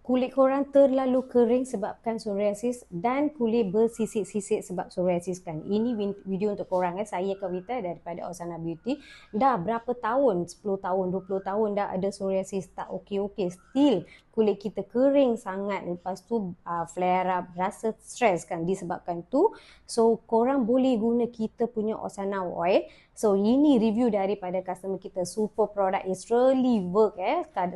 kulit korang terlalu kering sebabkan psoriasis dan kulit bersisik-sisik sebab psoriasis kan. Ini video untuk korang Saya Kavita daripada Osana Beauty. Dah berapa tahun, 10 tahun, 20 tahun dah ada psoriasis, tak okey-okey. Still kulit kita kering sangat. Lepas tu flare up, rasa stress kan disebabkan tu. So korang boleh guna kita punya Osana Oil. So ini review daripada customer kita. Super product, is really work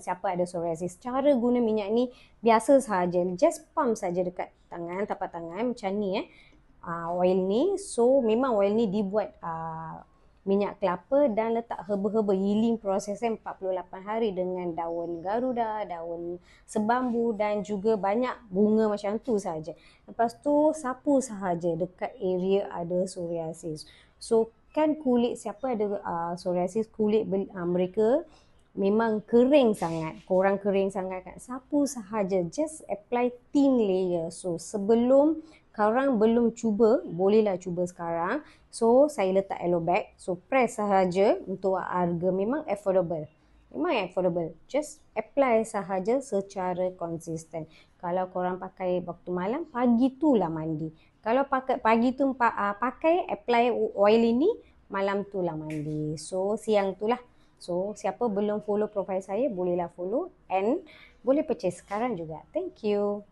siapa ada psoriasis. Cara guna minyak ni biasa sahaja, just pump saja dekat tangan, tapak tangan macam ni oil ni. So memang oil ni dibuat minyak kelapa dan letak herba-herba, healing prosesnya 48 hari dengan daun garuda, daun sebambu dan juga banyak bunga macam tu saja. Lepas tu sapu sahaja dekat area ada psoriasis. So kan kulit siapa ada psoriasis, kulit mereka memang kering sangat. Korang kering sangat kan. Sapu sahaja. Just apply thin layer. So sebelum korang belum cuba, bolehlah cuba sekarang. So saya letak aloe bag. So press sahaja untuk harga memang affordable. Memang affordable. Just apply sahaja secara konsisten. Kalau korang pakai waktu malam, pagi tu lah mandi. Kalau pakai pagi tu pakai apply oil ini, malam tu lah mandi. So siang tu lah. So, siapa belum follow profile saya, bolehlah follow and boleh purchase sekarang juga. Thank you.